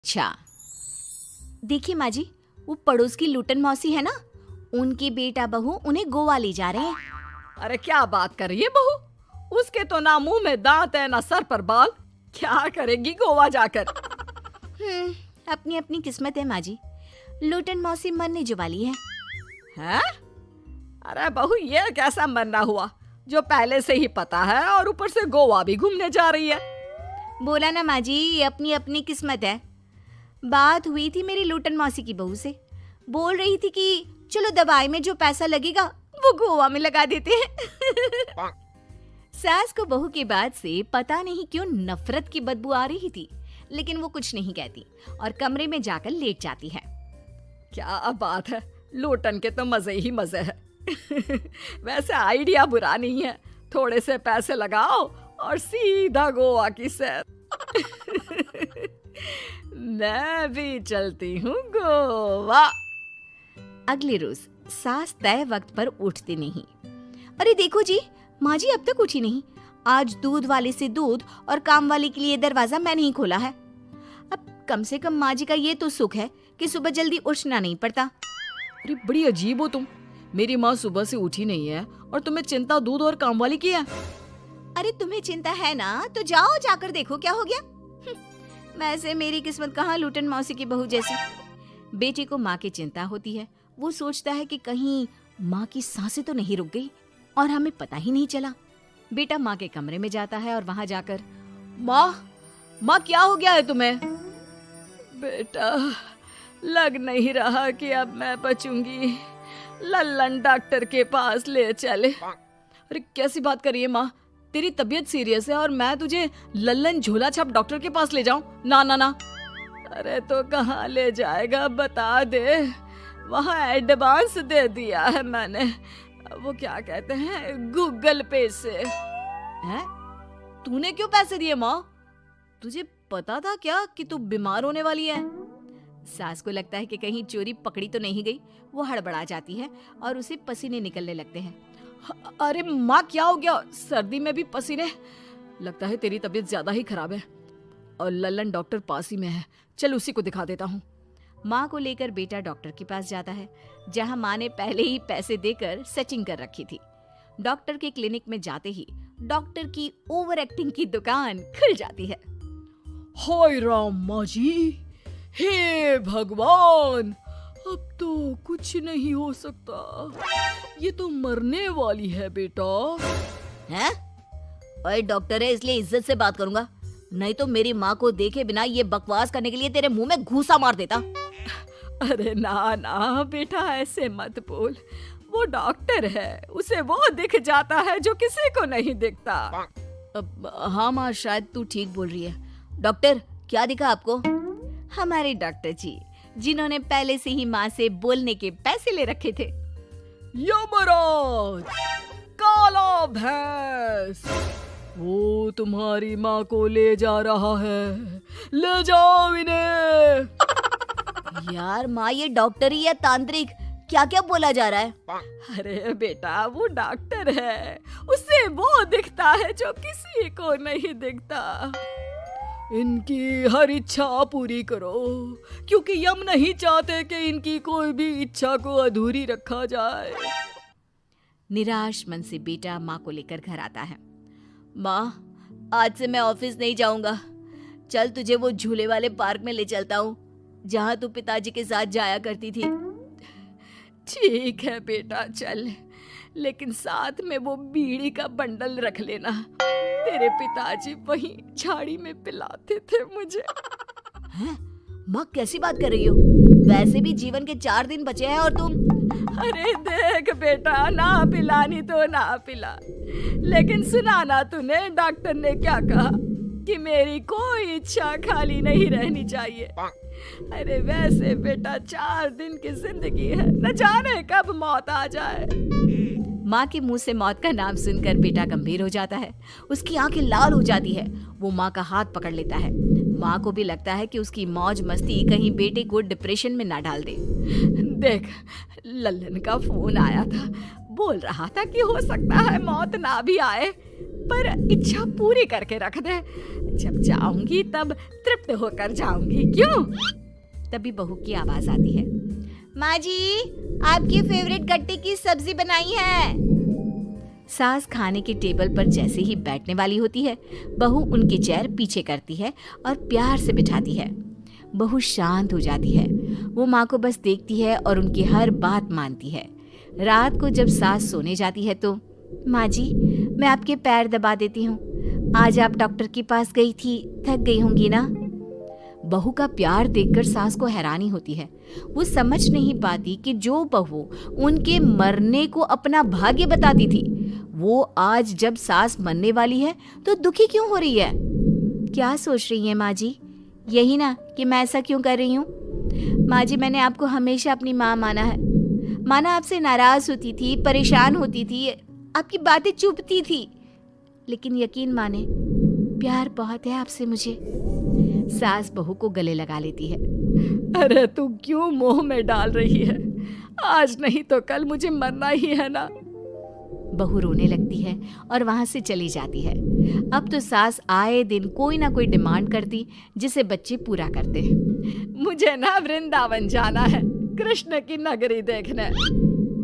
अच्छा, देखिए माँ जी, वो पड़ोस की लूटन मौसी है ना, उनके बेटा बहू उन्हें गोवा ले जा रहे हैं। अरे क्या बात कर रही है बहू, उसके तो ना मुंह में दांत है ना सर पर बाल, क्या करेगी गोवा जाकर। अपनी अपनी किस्मत है माँ जी, लूटन मौसी मरने जो वाली है। हैं? अरे बहू ये कैसा मरना हुआ जो पहले से ही पता है और ऊपर से गोवा भी घूमने जा रही है। बोला ना माँ जी, ये अपनी अपनी किस्मत है। बात हुई थी मेरी लूटन मौसी की बहू से, बोल रही थी कि चलो दवाई में जो पैसा लगेगा वो गोवा में लगा देते हैं। सास को बहू की बात से पता नहीं क्यों नफरत की बदबू आ रही थी, लेकिन वो कुछ नहीं कहती और कमरे में जाकर लेट जाती है। क्या बात है, लूटन के तो मजे ही मजे है। वैसे आइडिया बुरा नहीं है, थोड़े से पैसे लगाओ और सीधा गोवा की सैर। मैं भी चलती हूँ गोवा। अगले रोज सास तय वक्त पर उठती नहीं। अरे देखो जी, माँ जी अब तक उठी नहीं। आज दूध वाले से दूध और काम वाले के लिए दरवाजा मैंने ही खोला है। अब कम से कम माँ जी का ये तो सुख है कि सुबह जल्दी उठना नहीं पड़ता। अरे बड़ी अजीब हो तुम, मेरी माँ सुबह से उठी नहीं है और तुम्हें चिंता दूध और काम वाली की है। अरे तुम्हें चिंता है ना तो जाओ जाकर देखो क्या हो गया। वैसे मेरी किस्मत कहाँ लूटन मौसी की बहू जैसी। बेटी को माँ की चिंता होती है, वो सोचता है कि कहीं माँ की सांसें तो नहीं रुक गई और हमें पता ही नहीं चला। बेटा माँ के कमरे में जाता है और वहां जाकर, माँ क्या हो गया है तुम्हें? बेटा लग नहीं रहा कि अब मैं बचूंगी, लल्लन डॉक्टर के पास ले चले। अरे कैसी बात कर रही है माँ, तेरी तबीयत सीरियस है और मैं तुझे लल्लन झोला छाप डॉक्टर के पास ले जाऊं? ना ना ना। अरे तो कहाँ ले जाएगा बता दे, वहाँ एडवांस दे दिया है मैंने, वो क्या कहते हैं गूगल पे से। हैं? तूने क्यों पैसे दिए माँ? तुझे पता था क्या कि तू बीमार होने वाली है? सास को लगता है कि कहीं चोरी पकड़ी तो नहीं गई। वो हड़बड़ा जाती है और उसे पसीने निकलने लगते हैं। अरे माँ क्या हो गया, सर्दी में भी पसीने? लगता है तेरी तबीयत ज्यादा ही खराब है और लल्लन डॉक्टर पास ही में है, चल उसी को दिखा देता हूँ। माँ को लेकर बेटा डॉक्टर के पास जाता है, जहाँ माँ ने पहले ही पैसे देकर सेटिंग कर रखी थी। डॉक्टर के क्लिनिक में जाते ही डॉक्टर की ओवर एक्टिंग की दुकान खुल जाती है। हाय राम माँ जी, हे भगवान, अब तो कुछ नहीं हो सकता, ये तो मरने वाली है बेटा। हैं? ओए डॉक्टर है इसलिए इज्जत से बात करूंगा, नहीं तो मेरी माँ को देखे बिना ये बकवास करने के लिए तेरे मुंह में घूसा मार देता। अरे ना ना बेटा ऐसे मत बोल, वो डॉक्टर है, उसे वो दिख जाता है जो किसी को नहीं दिखता। हाँ माँ शायद तू ठीक बोल रही है। डॉक्टर क्या दिखा आपको? हमारे डॉक्टर जी, जिन्होंने पहले से ही माँ से बोलने के पैसे ले रखे थे। यमराज, काला भैंस, वो तुम्हारी माँ को ले जा रहा है, ले जाओ इन्हें। यार माँ ये डॉक्टर ही है तांत्रिक, क्या क्या बोला जा रहा है? अरे बेटा वो डॉक्टर है, उसे वो दिखता है जो किसी को नहीं दिखता। इनकी हर इच्छा पूरी करो, क्योंकि यम नहीं चाहते कि इनकी कोई भी इच्छा को अधूरी रखा जाए। निराश मन से बेटा माँ को लेकर घर आता है। माँ आज से मैं ऑफिस नहीं जाऊंगा, चल तुझे वो झूले वाले पार्क में ले चलता हूँ जहाँ तू पिताजी के साथ जाया करती थी। ठीक है बेटा चल, लेकिन साथ में वो बीड़ी का बंडल रख लेना, तेरे पिताजी वहीं झाड़ी में पिलाते थे मुझे। हैं? माँ कैसी बात कर रही हो? वैसे भी जीवन के 4 दिन बचे हैं और तुम। अरे देख बेटा, ना पिलानी तो ना पिला, लेकिन सुना ना तूने डॉक्टर ने क्या कहा कि मेरी कोई इच्छा खाली नहीं रहनी चाहिए। अरे वैसे बेटा 4 दिन की जिंदगी है, न जाने कब मौत आ जाए। माँ के मुंह से मौत का नाम सुनकर बेटा गंभीर हो जाता है, उसकी आंखें लाल हो जाती है। वो माँ का हाथ पकड़ लेता है। माँ को भी लगता है कि उसकी मौज मस्ती कहीं बेटे को डिप्रेशन में ना डाल दे। देख लल्लन का फोन आया था, बोल रहा था कि हो सकता है मौत ना भी आए, पर इच्छा पूरी करके रख दे। जब जाऊंगी तब तृप्त होकर जाऊंगी, क्यों? तभी बहू की आवाज आती है, माँ जी आपकी फेवरेट गट्टे की सब्जी बनाई है। सास खाने के टेबल पर जैसे ही बैठने वाली होती है, बहू उनकी चेयर पीछे करती है और प्यार से बिठाती है। बहू शांत हो जाती है। वो माँ को बस देखती है और उनकी हर बात मानती है। रात को जब सास सोने जाती है तो, माँ जी मैं आपके पैर दबा देती हूँ, आज आप डॉक्टर के पास गई थी, थक गई होंगी ना। बहू का प्यार देखकर सास को हैरानी होती है। वो समझ नहीं पाती कि जो बहू उनके मरने को अपना भाग्य बताती थी, वो आज जब सास मरने वाली है तो दुखी क्यों हो रही है। क्या सोच रही है माँ जी? यही ना कि मैं ऐसा क्यों कर रही हूँ। माँ जी मैंने आपको हमेशा अपनी माँ माना है। माना आपसे नाराज होती थी, परेशान होती थी, आपकी बातें चुभती थी, लेकिन यकीन माने प्यार बहुत है आपसे मुझे। सास बहू को गले लगा लेती है। अरे तू क्यों मोह में डाल रही है? आज नहीं तो कल मुझे मरना ही है ना। बहू रोने लगती है और वहां से चली जाती है। अब तो सास आए दिन कोई ना कोई डिमांड करती जिसे बच्चे पूरा करते। मुझे ना वृंदावन जाना है, कृष्ण की नगरी देखने।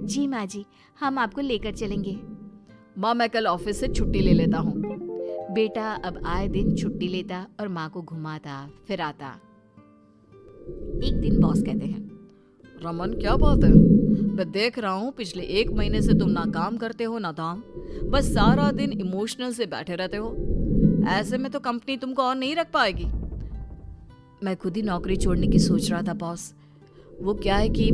जी माँ जी हम आपको लेकर चलेंगे। माँ मैं कल ऑफिस से छुट्टी ले लेता हूँ। बेटा अब आए दिन छुट्टी लेता और माँ को घुमाता फिराता। एक दिन बॉस कहते हैं, रमन क्या बात है? मैं देख रहा हूँ पिछले 1 महीने से तुम ना काम करते हो ना दाम, बस सारा दिन इमोशनल से बैठे रहते हो। ऐसे में तो कंपनी तुमको और नहीं रख पाएगी। मैं खुद ही नौकरी छोड़ने की सोच रहा था बॉस। वो क्या है कि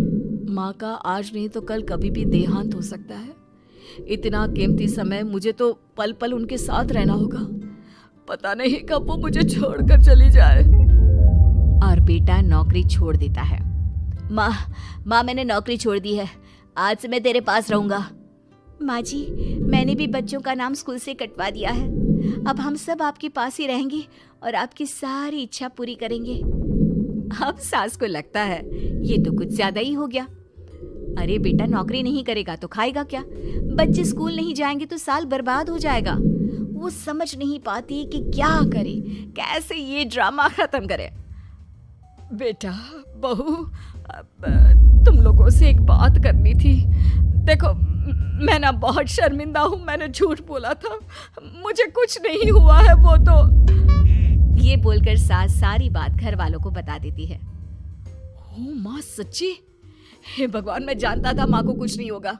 माँ का आज नहीं तो कल कभी भी देहांत हो सकता है। इतना कीमती समय मुझे तो पल पल उनके साथ रहना होगा। पता नहीं कब वो मुझे छोड़कर चली जाए। और बेटा नौकरी छोड़ देता है। माँ मैंने नौकरी छोड़ दी है, आज से मैं तेरे पास रहूंगा। माँ जी मैंने भी बच्चों का नाम स्कूल से कटवा दिया है, अब हम सब आपके पास ही रहेंगे और आपकी सारी इच्छा पूरी करेंगे। अब सास को लगता है ये तो कुछ ज्यादा ही हो गया। अरे बेटा नौकरी नहीं करेगा तो खाएगा क्या? बच्चे स्कूल नहीं जाएंगे तो साल बर्बाद हो जाएगा। वो समझ नहीं पाती कि क्या करे, कैसे ये ड्रामा खत्म करे। बेटा बहू तुम लोगों से एक बात करनी थी। देखो मैं ना बहुत शर्मिंदा हूँ, मैंने झूठ बोला था, मुझे कुछ नहीं हुआ है। वो तो ये बोलकर सास सारी बात घर वालों को बता देती है। ओ माँ सच्ची? हे भगवान मैं जानता था माँ को कुछ नहीं होगा।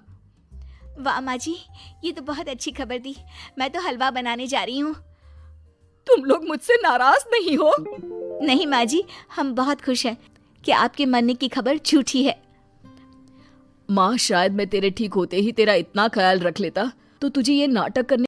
वाह माँ जी ये तो बहुत अच्छी खबर दी। मैं तो हलवा बनाने जा रही हूँ। तुम लोग मुझसे नाराज नहीं हो? नहीं माँ जी हम बहुत खुश हैं कि आपके मरने की खबर झूठी है। माँ शायद मैं तेरे ठीक होते ही तेरा इतना ख्याल रख लेता तो तुझे ये नाटक करने